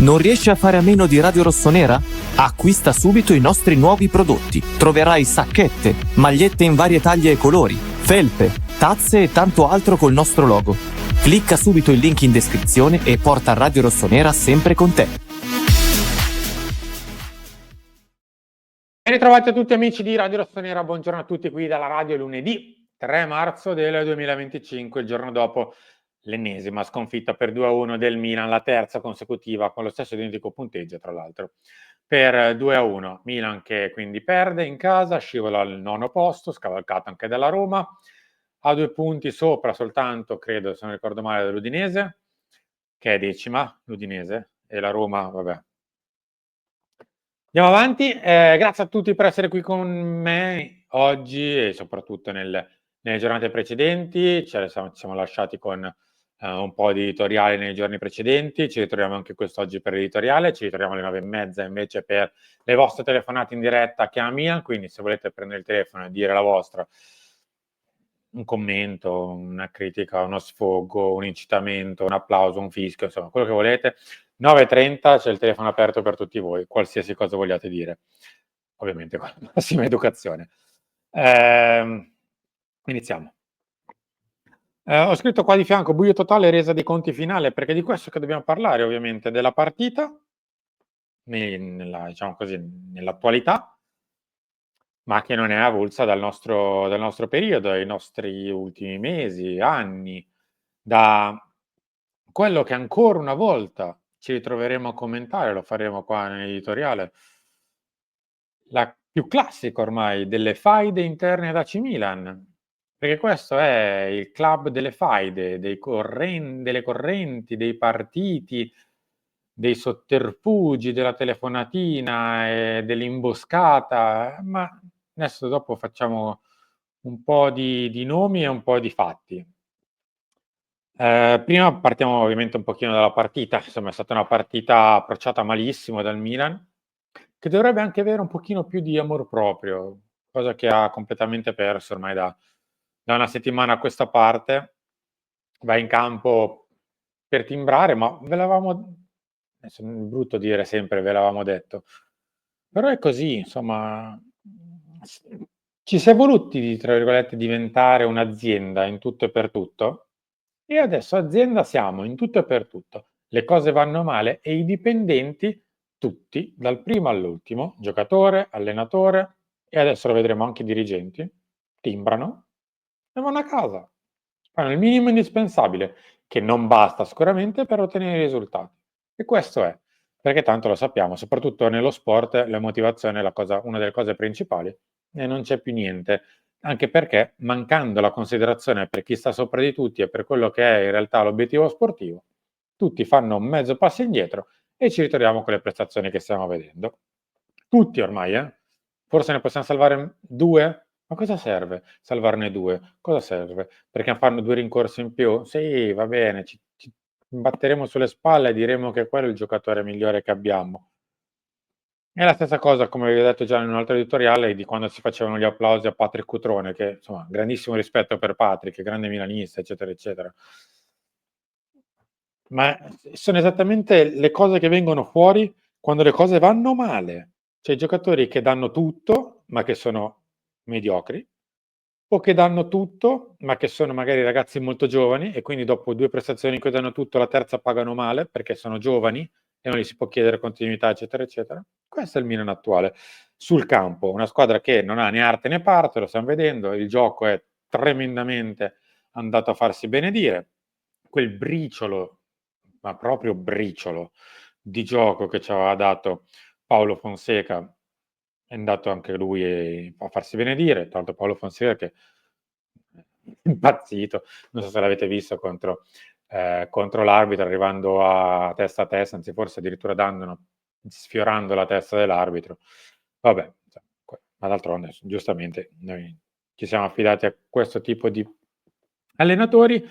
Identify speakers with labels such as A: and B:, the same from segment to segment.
A: Non riesci a fare a meno di Radio Rossonera? Acquista subito i nostri nuovi prodotti. Troverai sacchette, magliette in varie taglie e colori, felpe, tazze e tanto altro col nostro logo. Clicca subito il link in descrizione e porta Radio Rossonera sempre con te.
B: Ben ritrovati a tutti amici di Radio Rossonera, buongiorno a tutti qui dalla radio lunedì 3 marzo del 2025, il giorno dopo l'ennesima sconfitta per 2-1 del Milan, la terza consecutiva con lo stesso identico punteggio tra l'altro, per 2-1. Milan che quindi perde in casa, scivola al 9° posto, scavalcato anche dalla Roma, a 2 punti sopra soltanto, credo se non ricordo male, dell'Udinese, che è 10ª, l'Udinese, e la Roma, vabbè. Andiamo avanti, grazie a tutti per essere qui con me oggi e soprattutto nelle giornate precedenti. Ci siamo lasciati con un po' di editoriale nei giorni precedenti, ci ritroviamo anche quest'oggi per l'editoriale, ci ritroviamo alle 9:30 invece per le vostre telefonate in diretta che a Milan, quindi se volete prendere il telefono e dire la vostra, un commento, una critica, uno sfogo, un incitamento, un applauso, un fischio, insomma quello che volete. 9:30 c'è il telefono aperto per tutti voi, qualsiasi cosa vogliate dire, ovviamente con la massima educazione. Iniziamo. Ho scritto qua di fianco buio totale, resa dei conti finale, perché di questo che dobbiamo parlare ovviamente, della partita, diciamo così, nell'attualità, ma che non è avulsa dal nostro periodo, ai nostri ultimi mesi, anni, da quello che ancora una volta ci ritroveremo a commentare, lo faremo qua nell'editoriale, la più classica ormai delle faide interne ad AC Milan, perché questo è il club delle faide, delle correnti, dei partiti, dei sotterfugi, della telefonatina e dell'imboscata, ma adesso dopo facciamo un po' di nomi e un po' di fatti. Prima partiamo ovviamente un pochino dalla partita, insomma è stata una partita approcciata malissimo dal Milan, che dovrebbe anche avere un pochino più di amor proprio, cosa che ha completamente perso ormai da una settimana a questa parte. Va in campo per timbrare, ma ve l'avevamo, adesso è brutto dire sempre ve l'avevamo detto, però è così, insomma, ci si è voluti, tra virgolette, diventare un'azienda in tutto e per tutto, e adesso azienda siamo in tutto e per tutto. Le cose vanno male e i dipendenti, tutti, dal primo all'ultimo, giocatore, allenatore e adesso lo vedremo anche i dirigenti, timbrano e vanno a casa. Fanno il minimo indispensabile, che non basta sicuramente per ottenere i risultati. E questo è, perché tanto lo sappiamo, soprattutto nello sport la motivazione è una delle cose principali e non c'è più niente, anche perché mancando la considerazione per chi sta sopra di tutti e per quello che è in realtà l'obiettivo sportivo, tutti fanno un mezzo passo indietro e ci ritroviamo con le prestazioni che stiamo vedendo. Tutti ormai, forse ne possiamo salvare 2? Ma cosa serve salvarne 2? Cosa serve? Perché fanno 2 rincorsi in più? Sì, va bene, ci batteremo sulle spalle e diremo che quello è il giocatore migliore che abbiamo. È la stessa cosa, come vi ho detto già in un altro editoriale, di quando si facevano gli applausi a Patrick Cutrone, che insomma, grandissimo rispetto per Patrick, grande milanista, eccetera, eccetera. Ma sono esattamente le cose che vengono fuori quando le cose vanno male. Cioè i giocatori che danno tutto, ma che sono mediocri, o che danno tutto, ma che sono magari ragazzi molto giovani e quindi dopo 2 prestazioni in cui danno tutto, la terza pagano male perché sono giovani e non gli si può chiedere continuità, eccetera, eccetera. Questo è il Milan attuale. Sul campo, una squadra che non ha né arte né parte, lo stiamo vedendo, il gioco è tremendamente andato a farsi benedire. Quel briciolo, ma proprio briciolo, di gioco che ci aveva dato Paulo Fonseca è andato anche lui a farsi benedire. Tra l'altro Paulo Fonseca che è impazzito, non so se l'avete visto contro l'arbitro, arrivando a testa, anzi forse addirittura sfiorando la testa dell'arbitro. Vabbè, ma d'altronde giustamente noi ci siamo affidati a questo tipo di allenatori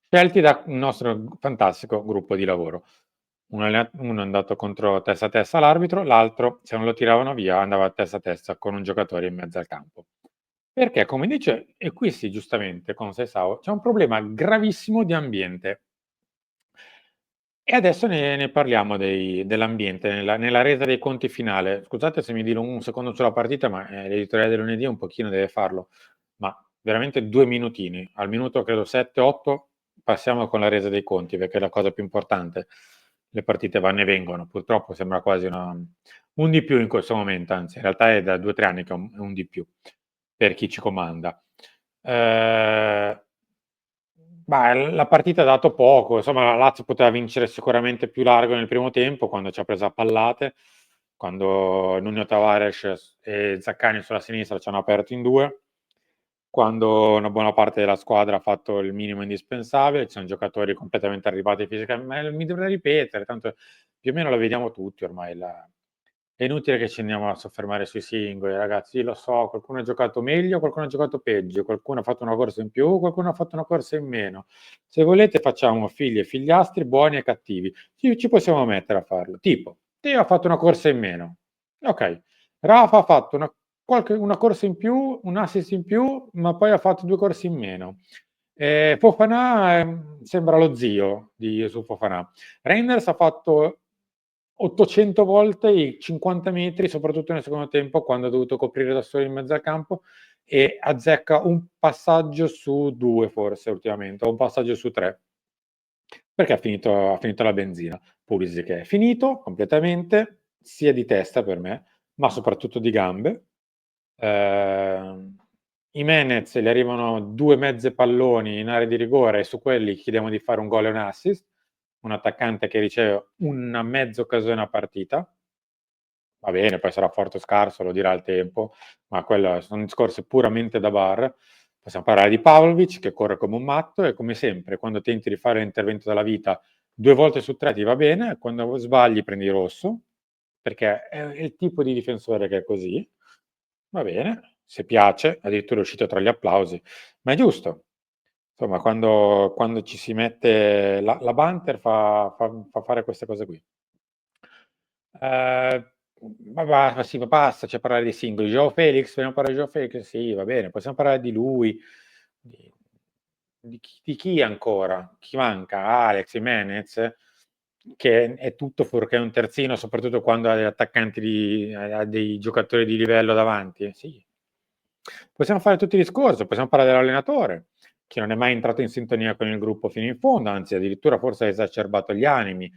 B: scelti da un nostro fantastico gruppo di lavoro. Uno è andato contro testa a testa l'arbitro, l'altro, se non lo tiravano via, andava a testa con un giocatore in mezzo al campo. Perché, come dice, e qui sì, giustamente, con Seisao, c'è un problema gravissimo di ambiente. E adesso ne parliamo dell'ambiente, nella resa dei conti finale. Scusate se mi dilungo un secondo sulla partita, ma l'editoriale del lunedì un pochino deve farlo. Ma veramente 2 minutini. Al minuto credo 7, 8 passiamo con la resa dei conti, perché è la cosa più importante. Le partite vanno e vengono. Purtroppo sembra quasi un di più in questo momento, anzi in realtà è da 2 o 3 anni che è un di più per chi ci comanda. La partita ha dato poco, insomma la Lazio poteva vincere sicuramente più largo nel primo tempo quando ci ha preso a pallate, quando Nuno Tavares e Zaccagni sulla sinistra ci hanno aperto in due, quando una buona parte della squadra ha fatto il minimo indispensabile, ci sono giocatori completamente arrivati fisicamente, ma mi dovrei ripetere, tanto più o meno lo vediamo tutti ormai. È inutile che ci andiamo a soffermare sui singoli, ragazzi. Lo so, qualcuno ha giocato meglio, qualcuno ha giocato peggio, qualcuno ha fatto una corsa in più, qualcuno ha fatto una corsa in meno. Se volete, facciamo figli e figliastri, buoni e cattivi. Ci possiamo mettere a farlo. Tipo, Teo ha fatto una corsa in meno. Ok. Rafa ha fatto una corsa in più, un assist in più, ma poi ha fatto 2 corse in meno. Fofana sembra lo zio di Yusuf Fofana. Reinders ha fatto 800 volte i 50 metri, soprattutto nel secondo tempo, quando ha dovuto coprire da solo in mezzo al campo, e azzecca un passaggio su 2 forse ultimamente, o un passaggio su 3, perché ha finito la benzina. Pulisic è finito completamente, sia di testa per me, ma soprattutto di gambe. Jimenez gli arrivano 2 mezze palloni in area di rigore e su quelli chiediamo di fare un gol e un assist. Un attaccante che riceve una mezza occasione a partita. Va bene, poi sarà forte o scarso, lo dirà il tempo, ma quello sono discorsi puramente da bar. Possiamo parlare di Pavlovic che corre come un matto e come sempre quando tenti di fare l'intervento della vita 2 volte su 3 ti va bene, quando sbagli prendi rosso, perché è il tipo di difensore che è così. Va bene, se piace, addirittura è uscito tra gli applausi, ma è giusto. Insomma, quando ci si mette la banter fa fare queste cose qui. Ma sì, ma basta, cioè parlare dei singoli. Joao Felix, vogliamo parlare di Joao Felix? Sì, va bene, possiamo parlare di lui, di chi ancora? Chi manca? Alex, Jimenez, che è tutto fuorché un terzino, soprattutto quando ha degli attaccanti, ha dei giocatori di livello davanti. Sì. Possiamo fare tutti i discorsi, possiamo parlare dell'allenatore, che non è mai entrato in sintonia con il gruppo fino in fondo, anzi addirittura forse ha esacerbato gli animi.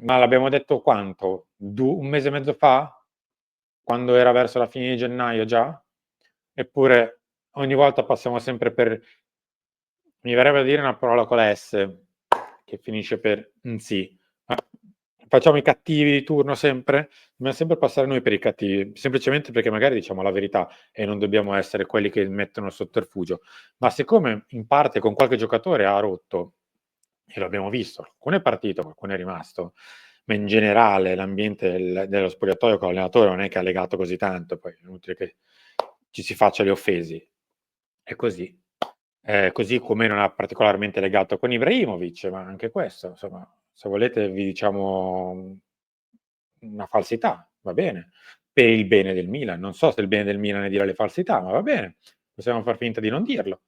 B: Ma l'abbiamo detto quanto? Un mese e mezzo fa? Quando era verso la fine di gennaio già? Eppure ogni volta passiamo sempre per, mi verrebbe a dire una parola con la S, che finisce per sì. Ma facciamo i cattivi di turno sempre? Dobbiamo sempre passare noi per i cattivi, semplicemente perché magari diciamo la verità e non dobbiamo essere quelli che mettono il sotterfugio. Ma siccome in parte con qualche giocatore ha rotto, e lo abbiamo visto, alcune partite, qualcuno è rimasto, ma in generale l'ambiente dello spogliatoio con l'allenatore non è che ha legato così tanto, poi è inutile che ci si faccia le offesi. È così. Così come non ha particolarmente legato con Ibrahimovic, ma anche questo, insomma, se volete vi diciamo una falsità, va bene, per il bene del Milan. Non so se il bene del Milan è dire le falsità, ma va bene, possiamo far finta di non dirlo.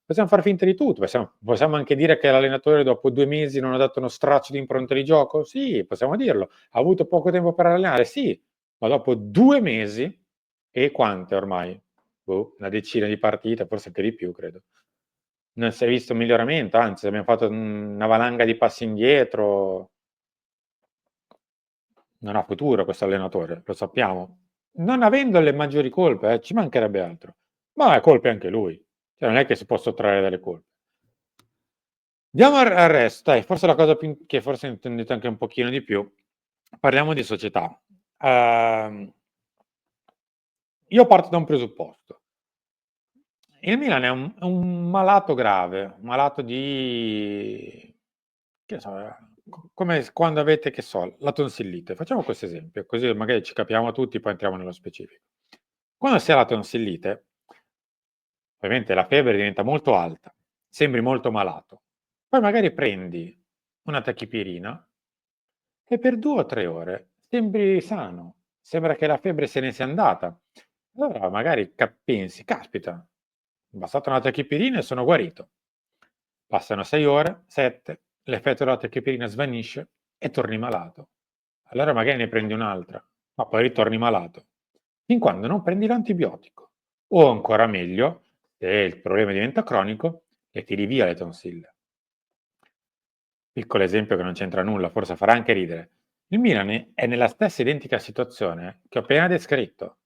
B: Possiamo far finta di tutto, possiamo anche dire che l'allenatore dopo 2 mesi non ha dato uno straccio di impronta di gioco? Sì, possiamo dirlo. Ha avuto poco tempo per allenare? Sì, ma dopo 2 mesi, e quante ormai? Una decina di partite, forse anche di più, credo. Non si è visto un miglioramento, anzi abbiamo fatto una valanga di passi indietro. Non ha futuro questo allenatore, lo sappiamo. Non avendo le maggiori colpe, ci mancherebbe altro. Ma ha colpe anche lui. Cioè, non è che si può sottrarre dalle colpe. Andiamo al resto, dai, forse la cosa che forse intendete anche un pochino di più. Parliamo di società. Io parto da un presupposto. Il Milan è un malato grave, un malato di, che so, come quando avete, che so, la tonsillite. Facciamo questo esempio, così magari ci capiamo tutti, poi entriamo nello specifico. Quando si ha la tonsillite, ovviamente la febbre diventa molto alta, sembri molto malato. Poi magari prendi una tachipirina e per 2 o 3 ore sembri sano, sembra che la febbre se ne sia andata. Allora magari pensi, caspita, mi è bastata una tachipirina e sono guarito. Passano 6 ore, 7, l'effetto della tachipirina svanisce e torni malato. Allora magari ne prendi un'altra, ma poi ritorni malato, fin quando non prendi l'antibiotico. O ancora meglio, se il problema diventa cronico, e tiri via le tonsille. Piccolo esempio che non c'entra nulla, forse farà anche ridere. Il Milan è nella stessa identica situazione che ho appena descritto.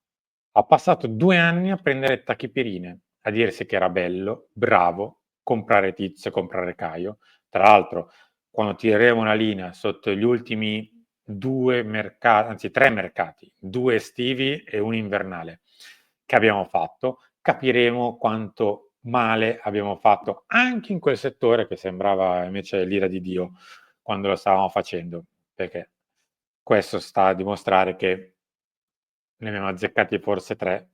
B: Ha passato 2 anni a prendere tachipirine, a dirsi che era bello, bravo, comprare Tizio, comprare Caio. Tra l'altro, quando tireremo una linea sotto gli ultimi 2 mercati, anzi 3 mercati, 2 estivi e 1 invernale, che abbiamo fatto, capiremo quanto male abbiamo fatto anche in quel settore che sembrava invece l'ira di Dio quando lo stavamo facendo, perché questo sta a dimostrare che ne abbiamo azzeccati forse 3,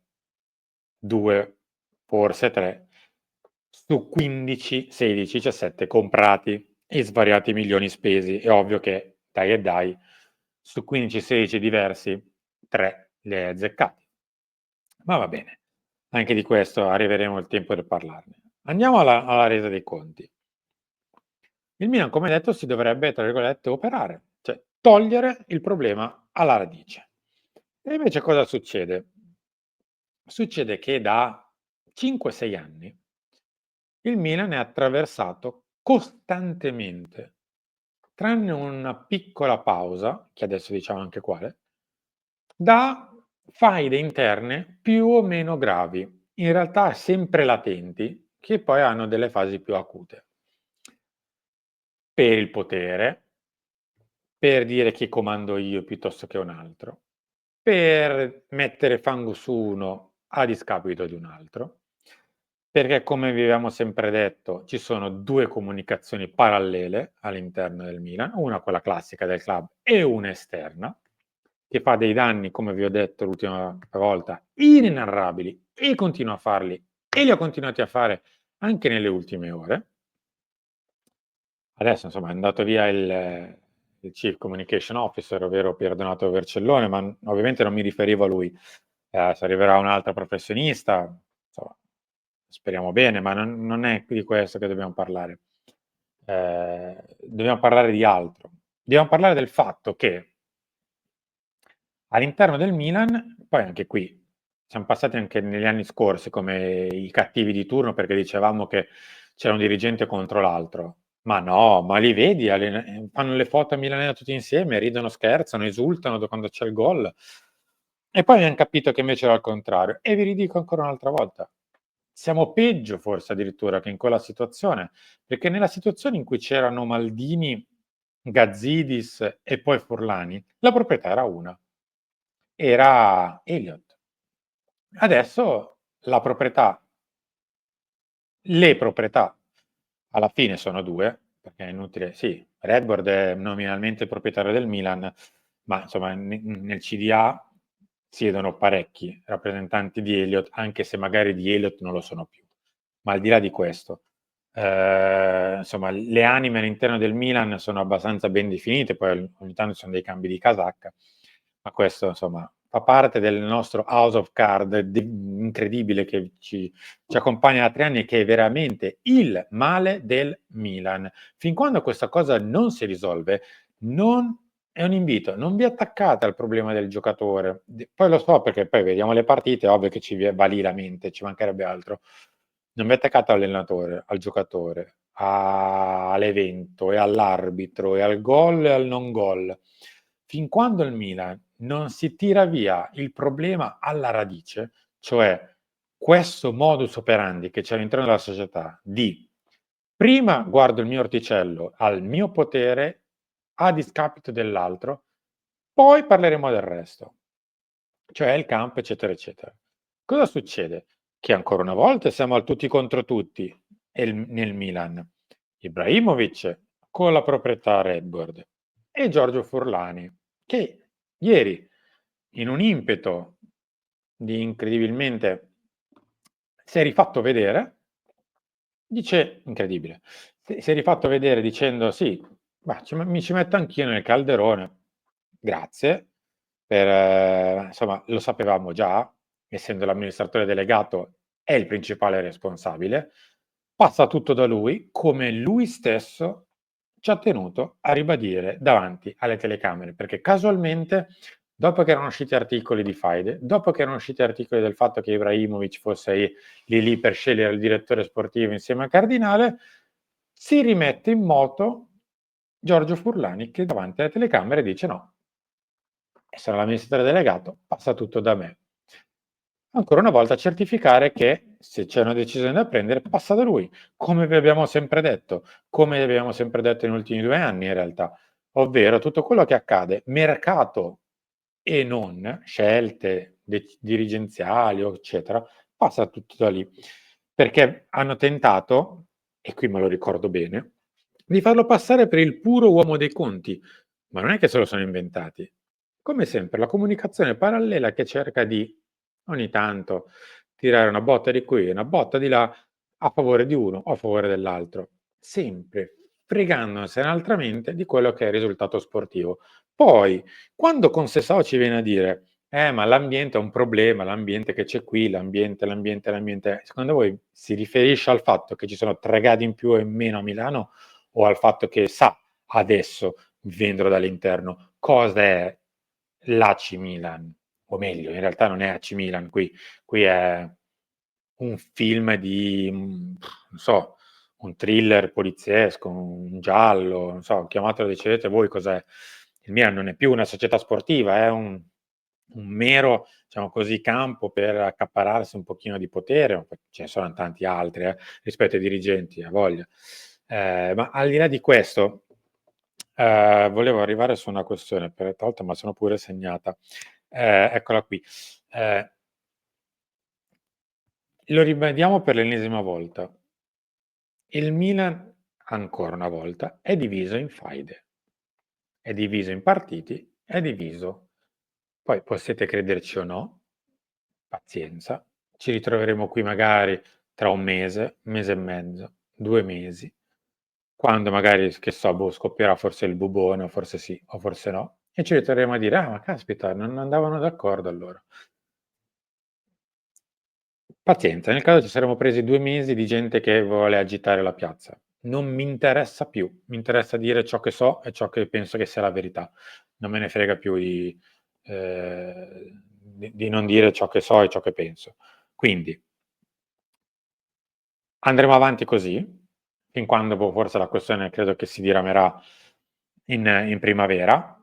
B: 2, forse 3, su 15, 16, 17 comprati e svariati milioni spesi. È ovvio che, dai e dai, su 15, 16 diversi, 3 li hai azzeccati. Ma va bene, anche di questo arriveremo il tempo per parlarne. Andiamo alla resa dei conti. Il Milan, come detto, si dovrebbe, tra virgolette, "operare", cioè togliere il problema alla radice. E invece cosa succede? Succede che da 5, 6 anni il Milan è attraversato costantemente, tranne una piccola pausa, che adesso diciamo anche quale, da faide interne più o meno gravi, in realtà sempre latenti, che poi hanno delle fasi più acute. Per il potere, per dire chi comando io piuttosto che un altro, per mettere fango su uno a discapito di un altro, perché come vi abbiamo sempre detto ci sono 2 comunicazioni parallele all'interno del Milan, una quella classica del club e una esterna, che fa dei danni, come vi ho detto l'ultima volta, inenarrabili e continua a farli e li ha continuati a fare anche nelle ultime ore. Adesso insomma è andato via il Chief Communication Officer, ovvero Pier Donato Vercellone, ma ovviamente non mi riferivo a lui. Se arriverà un altro professionista, insomma, speriamo bene, ma non è di questo che dobbiamo parlare. Dobbiamo parlare di altro. Dobbiamo parlare del fatto che all'interno del Milan, poi anche qui siam passati anche negli anni scorsi come i cattivi di turno perché dicevamo che c'era un dirigente contro l'altro. Ma no, ma li vedi fanno le foto a Milanello tutti insieme, ridono, scherzano, esultano da quando c'è il gol. E poi abbiam capito che invece era al contrario. E vi ridico ancora un'altra volta, siamo peggio forse addirittura che in quella situazione, perché nella situazione in cui c'erano Maldini, Gazidis e poi Furlani, la proprietà era una, era Elliott. Adesso la proprietà le proprietà alla fine sono 2, perché è inutile sì, Redbird è nominalmente il proprietario del Milan, ma insomma nel CDA siedono parecchi rappresentanti di Elliott, anche se magari di Elliott non lo sono più. Ma al di là di questo, insomma le anime all'interno del Milan sono abbastanza ben definite, poi ogni tanto ci sono dei cambi di casacca, ma questo insomma fa parte del nostro house of card incredibile che ci accompagna da 3 anni e che è veramente il male del Milan. Fin quando questa cosa non si risolve, non è un invito, non vi attaccate al problema del giocatore. Poi lo so perché poi vediamo le partite, è ovvio che ci va lì la mente, ci mancherebbe altro. Non vi attaccate all'allenatore, al giocatore, all'evento e all'arbitro e al gol e al non gol. Fin quando il Milan non si tira via il problema alla radice, cioè questo modus operandi che c'è all'interno della società di prima guardo il mio orticello al mio potere a discapito dell'altro, poi parleremo del resto, cioè il campo, eccetera, eccetera. Cosa succede? Che ancora una volta siamo al tutti contro tutti nel Milan. Ibrahimovic con la proprietà Redbird e Giorgio Furlani, che ieri, in un impeto di incredibilmente si è rifatto vedere, dice incredibile, si è rifatto vedere dicendo: "Sì, ma mi ci metto anch'io nel calderone. Grazie per insomma lo sapevamo già, essendo l'amministratore delegato è il principale responsabile, passa tutto da lui", come lui stesso ci ha tenuto a ribadire davanti alle telecamere, perché casualmente, dopo che erano usciti articoli di Faide, dopo che erano usciti articoli del fatto che Ibrahimovic fosse lì per scegliere il direttore sportivo insieme a Cardinale, si rimette in moto Giorgio Furlani che davanti alle telecamere dice no, sono l'amministratore delegato, passa tutto da me. Ancora una volta certificare che se c'è una decisione da prendere passa da lui, come vi abbiamo sempre detto, come vi abbiamo sempre detto negli ultimi 2 anni in realtà, ovvero tutto quello che accade, mercato e non, scelte dirigenziali eccetera, passa tutto da lì. Perché hanno tentato, e qui me lo ricordo bene, di farlo passare per il puro uomo dei conti, ma non è che se lo sono inventati. Come sempre, la comunicazione parallela che cerca di ogni tanto tirare una botta di qui e una botta di là a favore di uno o a favore dell'altro, sempre fregandosene altramente di quello che è il risultato sportivo. Poi, quando con Sessao ci viene a dire ma l'ambiente è un problema, l'ambiente che c'è qui, l'ambiente, secondo voi si riferisce al fatto che ci sono 3 gradi in più e in meno a Milano o al fatto che sa adesso, vivendolo dall'interno, cosa è l'AC Milan? O meglio, in realtà non è AC Milan, qui è un film di, non so, un thriller poliziesco, un giallo, non so, chiamatelo, decidete voi cos'è. Il Milan non è più una società sportiva, è un mero, diciamo così, campo per accaparrarsi un pochino di potere, ce ne sono tanti altri rispetto ai dirigenti, a voglia. Ma al di là di questo, volevo arrivare su una questione, per tra l'altro me la sono pure segnata. Eccola qui. Lo ribadiamo per l'ennesima volta. Il Milan, ancora una volta, è diviso in faide, è diviso in partiti, è diviso. Poi possiate crederci o no, pazienza, ci ritroveremo qui magari tra un mese e mezzo, 2 mesi, quando magari, che so, scoppierà forse il bubone, o forse sì, o forse no, e ci ritroveremo a dire: "Ah, ma caspita, non andavano d'accordo allora". Pazienza, nel caso ci saremmo presi 2 mesi di gente che vuole agitare la piazza. Non mi interessa più, mi interessa dire ciò che so e ciò che penso che sia la verità. Non me ne frega più di non dire ciò che so e ciò che penso. Quindi andremo avanti così, fin quando forse la questione credo che si diramerà in primavera.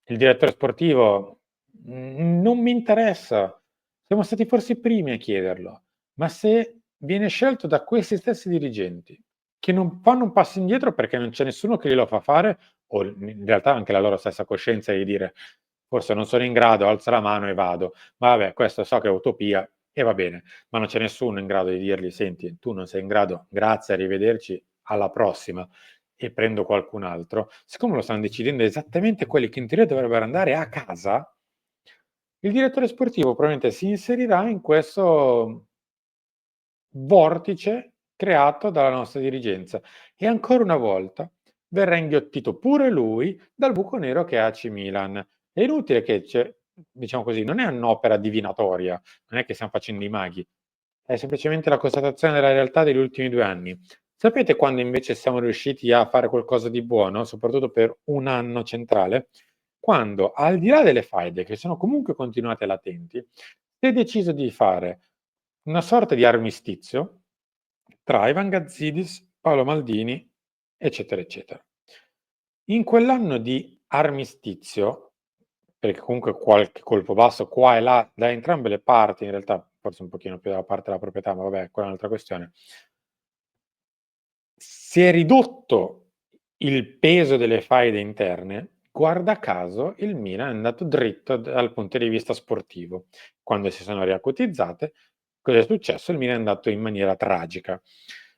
B: Il direttore sportivo, non mi interessa. Siamo stati forse i primi a chiederlo, ma se viene scelto da questi stessi dirigenti, che non fanno un passo indietro perché non c'è nessuno che glielo fa fare, o in realtà anche la loro stessa coscienza di dire: "Forse non sono in grado, alzo la mano e vado". Ma vabbè, questo so che è utopia e va bene, ma non c'è nessuno in grado di dirgli: "Senti, tu non sei in grado, grazie, arrivederci, alla prossima e prendo qualcun altro", siccome lo stanno decidendo esattamente quelli che in teoria dovrebbero andare a casa, il direttore sportivo probabilmente si inserirà in questo vortice creato dalla nostra dirigenza e ancora una volta verrà inghiottito pure lui dal buco nero che è AC Milan. È inutile che diciamo così, non è un'opera divinatoria, non è che stiamo facendo i maghi, è semplicemente la constatazione della realtà degli ultimi 2 anni. Sapete quando invece siamo riusciti a fare qualcosa di buono, soprattutto per un anno centrale? Quando, al di là delle faide che sono comunque continuate latenti, si è deciso di fare una sorta di armistizio tra Ivan Gazidis, Paolo Maldini, eccetera, eccetera. In quell'anno di armistizio, perché comunque qualche colpo basso qua e là da entrambe le parti, in realtà forse un pochino più dalla parte della proprietà, ma vabbè, quella è un'altra questione, si è ridotto il peso delle faide interne, guarda caso il Milan è andato dritto dal punto di vista sportivo. Quando si sono riacutizzate, cosa è successo? Il Milan è andato in maniera tragica.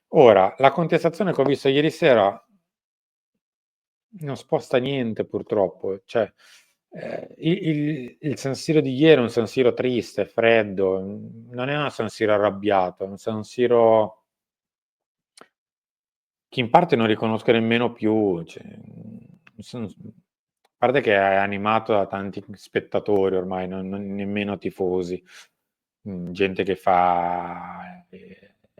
B: Ora, la contestazione che ho visto ieri sera non sposta niente purtroppo, cioè il San Siro di ieri è un San Siro triste, freddo, non è un San Siro arrabbiato, è un San Siro che in parte non riconosco nemmeno più, cioè, a parte che è animato da tanti spettatori ormai, non nemmeno tifosi, gente che fa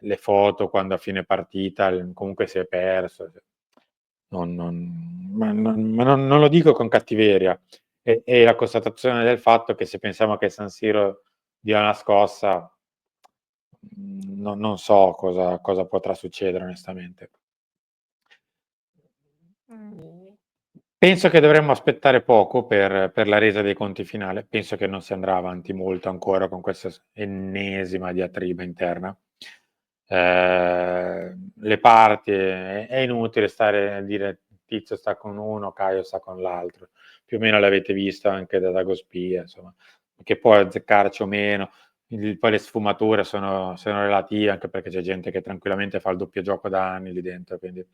B: le foto quando a fine partita comunque si è perso. non lo dico con cattiveria, è la constatazione del fatto che se pensiamo che San Siro dia una scossa, non so cosa potrà succedere onestamente. Penso che dovremmo aspettare poco per la resa dei conti finale. Penso che non si andrà avanti molto ancora con questa ennesima diatriba interna. Le parti è inutile stare a dire Tizio sta con uno, Caio sta con l'altro. Più o meno l'avete visto anche da Dagospia, insomma, che può azzeccarci o meno. Poi le sfumature sono relative, anche perché c'è gente che tranquillamente fa il doppio gioco da anni lì dentro, quindi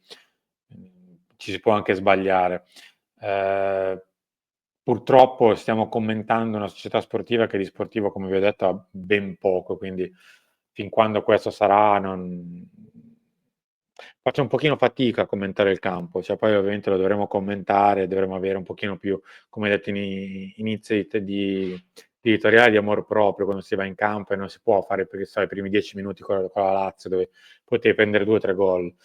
B: ci si può anche sbagliare. Purtroppo stiamo commentando una società sportiva che di sportivo, come vi ho detto, ha ben poco, quindi fin quando questo sarà faccio un pochino fatica a commentare il campo, cioè poi ovviamente lo dovremo commentare, dovremo avere un pochino più, come detto in inizi di editoriale, di amor proprio quando si va in campo e non si può fare perché sai, i primi 10 minuti con la Lazio dove potevi prendere 2 o 3 gol.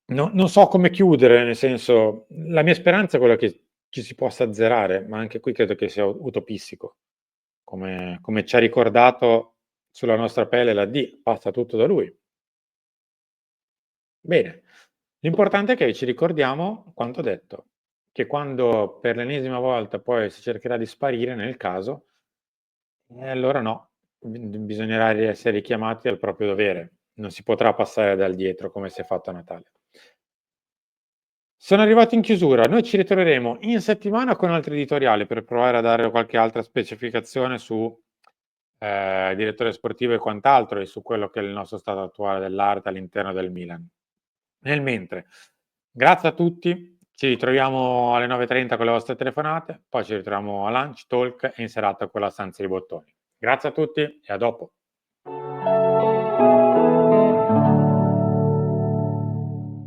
B: Non so come chiudere, nel senso, la mia speranza è quella che ci si possa azzerare, ma anche qui credo che sia utopistico. Come ci ha ricordato sulla nostra pelle la D, passa tutto da lui. Bene, l'importante è che ci ricordiamo quanto detto, che quando per l'ennesima volta poi si cercherà di sparire nel caso, allora no, bisognerà essere richiamati al proprio dovere, non si potrà passare dal dietro come si è fatto a Natale. Sono arrivato in chiusura, noi ci ritroveremo in settimana con altri editoriali per provare a dare qualche altra specificazione su direttore sportivo e quant'altro e su quello che è il nostro stato attuale dell'arte all'interno del Milan. Nel mentre, grazie a tutti, ci ritroviamo alle 9:30 con le vostre telefonate, poi ci ritroviamo a lunch, talk e in serata con la stanza di bottoni. Grazie a tutti e a dopo.